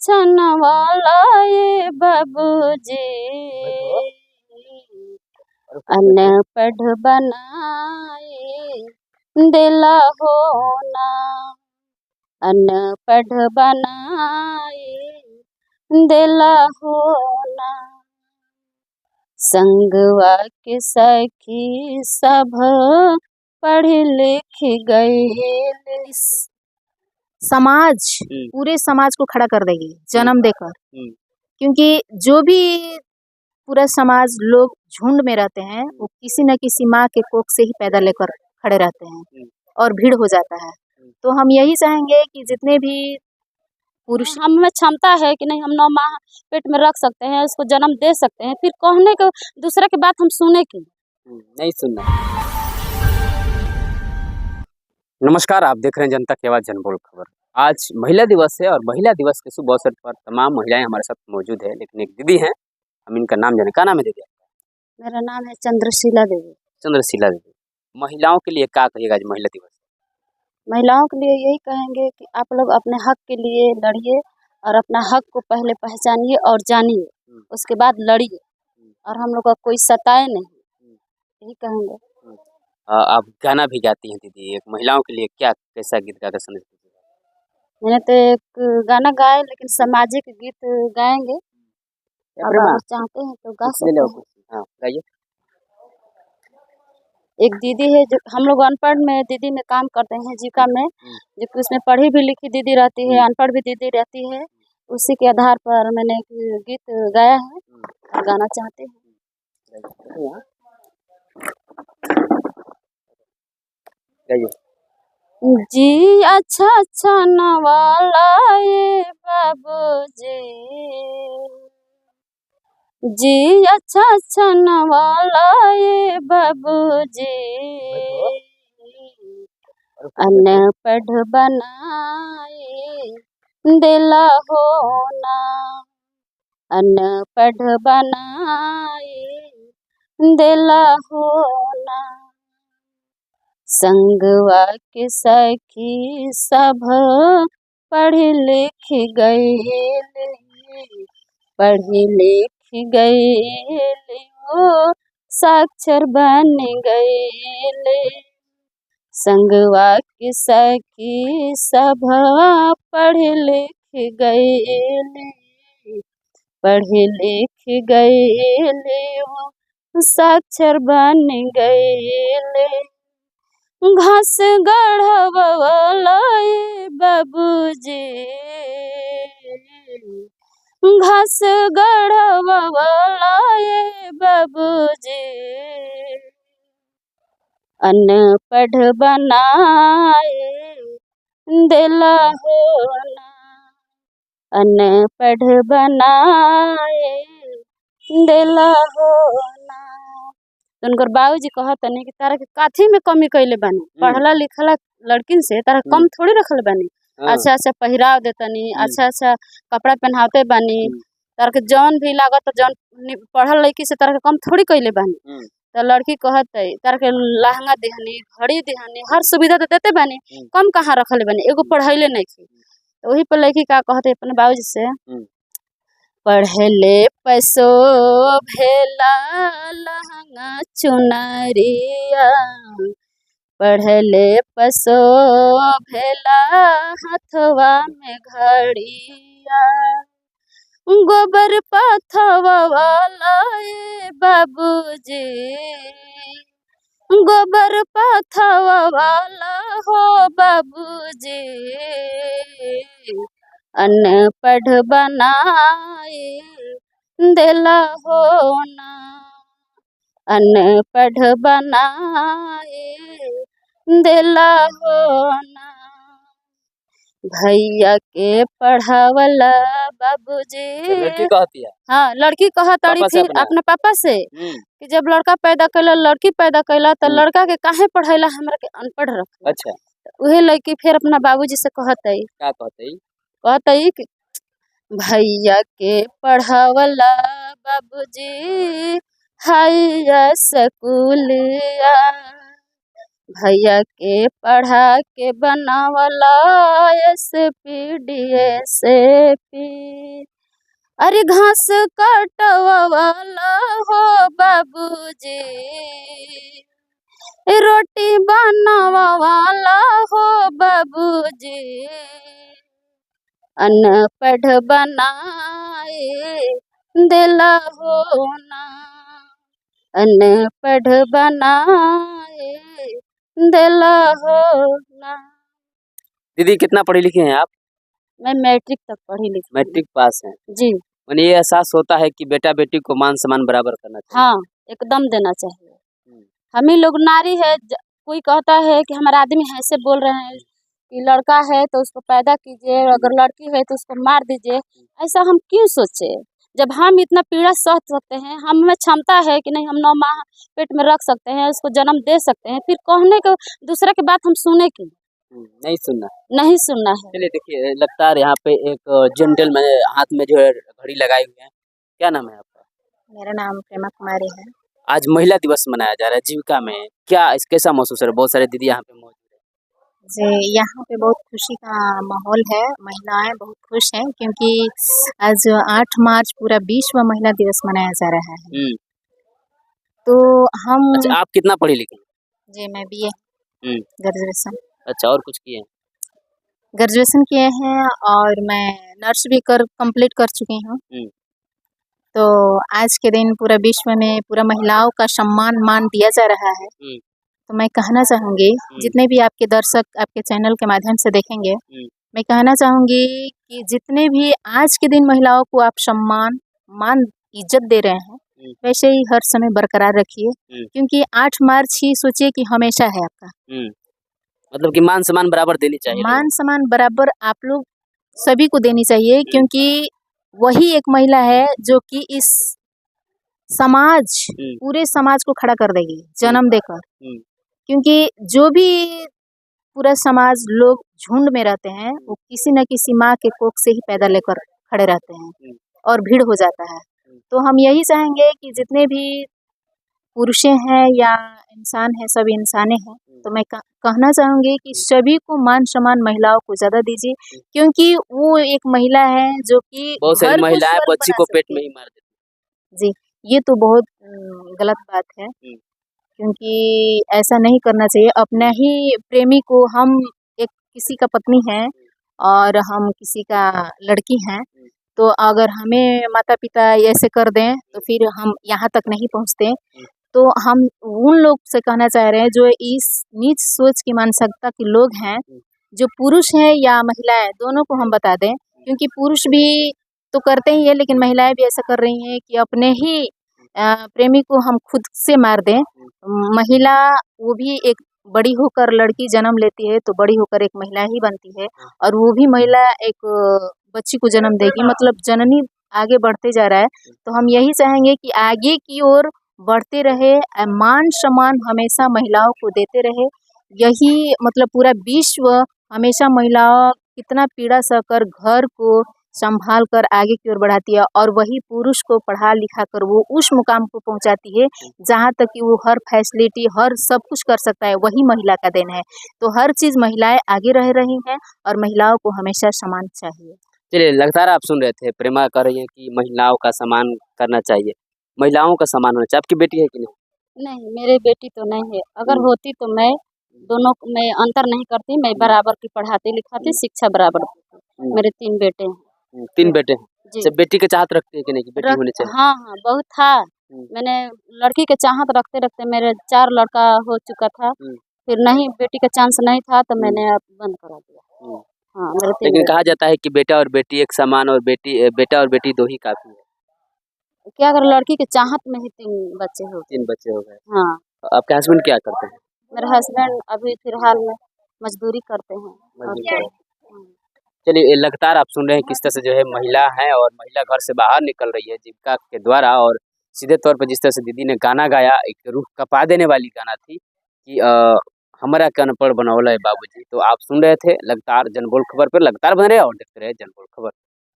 छन वाला ये बाबूजी, अनपढ़ बनाए दिला हो ना, अनपढ़ बनाए दिला हो ना। संगवा के सखी सब पढ़ लिख गए। समाज पूरे समाज को खड़ा कर देगी जन्म देकर, क्योंकि जो भी पूरा समाज लोग झुंड में रहते हैं वो किसी न किसी माँ के कोख से ही पैदा लेकर खड़े रहते हैं और भीड़ हो जाता है। तो हम यही चाहेंगे कि जितने भी पुरुष, हम में क्षमता है कि नहीं, हम 9 माह पेट में रख सकते हैं, उसको जन्म दे सकते हैं, फिर कहने के दूसरे की बात हम सुने की नहीं सुनना। नमस्कार, आप देख रहे हैं जनता की आवाज़ जनबोल खबर। आज महिला दिवस है और महिला दिवस के शुभ अवसर पर तमाम महिलाएं हमारे साथ मौजूद है, लेकिन एक दीदी हैं, हम इनका नाम जाने। क्या नाम है दीदी? मेरा नाम है चंद्रशिला देवी। चंद्रशिला देवी। महिलाओं के लिए क्या कहिएगा आज महिला दिवस? महिलाओं के लिए यही कहेंगे कि आप लोग अपने हक के लिए लड़िए और अपना हक को पहले पहचानिए और जानिए, उसके बाद लड़िए और हम लोग का कोई सताए नहीं, यही कहेंगे। आप गाना भी गाती हैं दीदी, एक महिलाओं के लिए क्या कैसा गीत गाकर संदेश दीजिएगा? मैंने तो एक गाना गाए, लेकिन सामाजिक गीत गाएंगे, अगर आप चाहते हैं तो गा सकते हैं। हाँ, गाइए। एक दीदी है जो हम लोग अनपढ़ में दीदी में काम करते हैं, जीविका में, जो उसमें पढ़ी भी लिखी दीदी रहती है, अनपढ़ भी दीदी रहती है, उसी के आधार पर मैंने एक गीत गाया है, गाना चाहते हैं। जी अच्छा अच्छा नवाला ये बाबूजी, जी अच्छा अच्छा नवाला ये बाबूजी, अनपढ़ बनाए दिला हो ना, अनपढ़ बनाए दिला हो ना। संगवा के सखी सब पढ़ लिख गए, पढ़ लिख गए वो साक्षर बन गए। संगवा के सखी सब पढ़ लिख गए, पढ़ लिख गए वो साक्षर बन गए। घास गढ़वाला ये बाबूजी, घास गढ़वाला ये बाबूजी, अनपढ़ बनाए दिला हो ना, अनपढ़ बनाए दिला हो ना। तो उनकर बाबूजी कहत नहीं कि तारा के काथी में कमी कैले बानी, पढ़ला लिखला लड़किन से तारा कम थोड़ी रखल बानी, अच्छा अच्छा पहिराव देतनी, अच्छा अच्छा कपड़ा पहनाते बानी, तारा के जौन भी लागत जौन पढ़ल लड़की से तारा के कम थोड़ी कैले बानी। तो लड़की कहत है तारा के लहंगा देहनी, घड़ी देहनी, हर सुविधा तो देते बानी, कम कहाँ रखले बानी, एगो पढ़ैले नहीं थी। तो वही पर लड़की का कहते अपने बाबूजी से, पढ़ले पैसो भेला लहंगा चुनरिया, पढ़ले पैसो भेला हथवा में घड़िया, गोबर पाथवा वाला ये बाबूजी, गोबर पाथवा वाला हो बाबूजी, अनपढ़ बनाए दिला हो ना, अनपढ़ बनाए दिला हो ना। भैया के पढ़ावला बाबूजी, लड़की कहती है, हाँ लड़की कहताड़ी थी अपने पापा से कि जब लड़का पैदा कैला लड़की पैदा कैला तो लड़का के काहे पढ़ैला हमरा के अनपढ़ रख। अच्छा, वही लड़की फिर अपना बाबूजी से कहतई, क्या कहतई? कहतई कि भैया के पढ़ावला बाबूजी हाई स्कूलिया, भैया के पढ़ा के बनावला SPDSP, अरे घास कटवाला हो बाबूजी, रोटी बनावाला हो बाबूजी, अनपढ़ बनाए दिला हो ना, अनपढ़ बनाए दिला हो ना। दीदी कितना पढ़ी लिखी हैं आप? मैं मैट्रिक तक पढ़ी लिखी हूँ। मैट्रिक पास हैं। जी मैंने ये एहसास होता है कि बेटा बेटी को मान सम्मान बराबर करना चाहिए। हाँ, एकदम देना चाहिए। हम्म, हम ही लोग नारी है, कोई कहता है कि हमारा आदमी ऐसे बोल रहे हैं कि लड़का है तो उसको पैदा कीजिए, अगर लड़की है तो उसको मार दीजिए। ऐसा हम क्यों सोचे, जब हम इतना पीड़ा सह सकते हैं, हम में क्षमता है कि नहीं हम 9 माह पेट में रख सकते हैं, उसको जन्म दे सकते हैं, फिर कहने के दूसरे की बात हम सुने क्यों? नहीं सुनना। नहीं सुनना है। चलिए देखिए, लगता है यहाँ पे एक जेंटलमैन हाथ में जो है घड़ी लगाई हुई है। क्या नाम है आपका? मेरा नाम प्रेमा कुमारी है। आज महिला दिवस मनाया जा रहा है जीविका में, क्या कैसा महसूस हो रहा है? बहुत सारे दीदी यहाँ पे मौजूद है। जी, यहाँ पे बहुत खुशी का माहौल है, महिलाएं बहुत खुश हैं क्योंकि आज 8 मार्च पूरा विश्व महिला दिवस मनाया जा रहा है। तो हम अच्छा, आप कितना पढ़ी लिखी हैं? जी मैं बीए हम्म, ग्रेजुएशन अच्छा, और कुछ किए हैं? ग्रेजुएशन किए हैं और मैं नर्स भी कंप्लीट कर चुकी हूँ। हम्म, तो आज के दिन पूरा विश्व में पूरा महिलाओं का सम्मान मान दिया जा रहा है। हम्म, तो मैं कहना चाहूँगी, जितने भी आपके दर्शक आपके चैनल के माध्यम से देखेंगे, मैं कहना चाहूँगी कि जितने भी आज के दिन महिलाओं को आप सम्मान, मान, इज्जत दे रहे हैं, वैसे ही हर समय बरकरार रखिए, क्योंकि 8 मार्च ही सोचिए कि हमेशा है आपका। मतलब कि मान सम्मान बराबर देनी चाहिए। मान सम्मान बराबर आप लोग सभी को देनी चाहिए, क्योंकि वही एक महिला है जो कि इस समाज, पूरे समाज को खड़ा कर देगी जन्म देकर। क्योंकि जो भी पूरा समाज लोग झुंड में रहते हैं, वो किसी न किसी माँ के कोख से ही पैदा लेकर खड़े रहते हैं और भीड़ हो जाता है। तो हम यही चाहेंगे कि जितने भी पुरुषें हैं या इंसान हैं, सभी इंसाने हैं, तो मैं कहना चाहूँगी कि सभी को मान सम्मान महिलाओं को ज़्यादा दीजिए, क्योंकि वो एक महिला है जो कि बहुत सारी घर को महिलाएं स्वर्ग बच्ची बना को पेट सकती में है। ही मार देती जी, ये तो बहुत गलत बात है, क्योंकि ऐसा नहीं करना चाहिए। अपना ही प्रेमी को, हम एक किसी का पत्नी है और हम किसी का लड़की हैं, तो अगर हमें माता-पिता ऐसे कर दें, तो फिर हम यहाँ तक नहीं पहुँचते। तो हम उन लोग से कहना चाह रहे हैं जो इस नीच सोच की मानसिकता के लोग हैं, जो पुरुष हैं या महिलाएं, दोनों को हम बता दें, क्योंकि पुरुष भी तो करते ही है, लेकिन महिलाएं भी ऐसा कर रही हैं कि अपने ही प्रेमी को हम खुद से मार दें। महिला वो भी एक बड़ी होकर लड़की जन्म लेती है, तो बड़ी होकर एक महिला ही बनती है, और वो भी महिला एक बच्ची को जन्म देगी, मतलब जननी आगे बढ़ते जा रहा है। तो हम यही चाहेंगे कि आगे की ओर बढ़ते रहे, मान सम्मान हमेशा महिलाओं को देते रहे। यही मतलब पूरा विश्व हमेशा महिलाओं कितना पीड़ा सहकर घर को संभाल कर आगे की ओर बढ़ाती है, और वही पुरुष को पढ़ा लिखा कर वो उस मुकाम को पहुंचाती है जहां तक कि वो हर फैसिलिटी, हर सब कुछ कर सकता है, वही महिला का देन है। तो हर चीज़ महिलाएं आगे रह रही हैं और महिलाओं को हमेशा सम्मान चाहिए। चलिए, लगातार आप सुन रहे थे, प्रेमा कह रही है कि महिलाओं का सम्मान करना चाहिए, महिलाओं का सम्मान होना चाहिए। आपकी बेटी है कि नहीं? नहीं, मेरी बेटी तो नहीं है। अगर होती तो मैं दोनों में अंतर नहीं करती, मैं बराबर की पढ़ाती लिखाती, शिक्षा बराबर देती। मेरे 3 बेटे हैं। 3 बेटे हैं। जी। अच्छा, बेटी के चाहत रखती है कि नहीं कि बेटी होनी चाहिए? हाँ, हाँ, बहुत था। मैंने लड़की के चाहत रखते-रखते मेरे 4 लड़का हो चुका था। फिर नहीं, बेटी का चांस नहीं था, तो मैंने अब बंद करा दिया। हाँ, मेरे 3 लेकिन बेटे। कहा जाता है कि बेटा और बेटी एक समान, और बेटा और बेटी 2 ही काफ़ी है। क्या अगर लड़की के चाहत में ही 3 बच्चे हो गए। 3 बच्चे हो गए। हाँ, आपके हस्बैंड क्या करते हैं? मेरे हस्बैंड अभी फिलहाल में मजदूरी करते हैं। और मजदूरी क्या? करते। चलिए, लगातार आप सुन रहे हैं किस तरह से जो है महिला है और महिला घर से बाहर निकल रही है जीविका के द्वारा, और सीधे तौर पर जिस तरह से दीदी ने गाना गाया, एक रूह कँपा देने वाली गाना थी कि हमरा के अनपढ़ बनौले बाबूजी। तो आप सुन रहे थे लगातार जनबोल खबर पर, लगातार बने रहे और देखते रहे जनबोल खबर।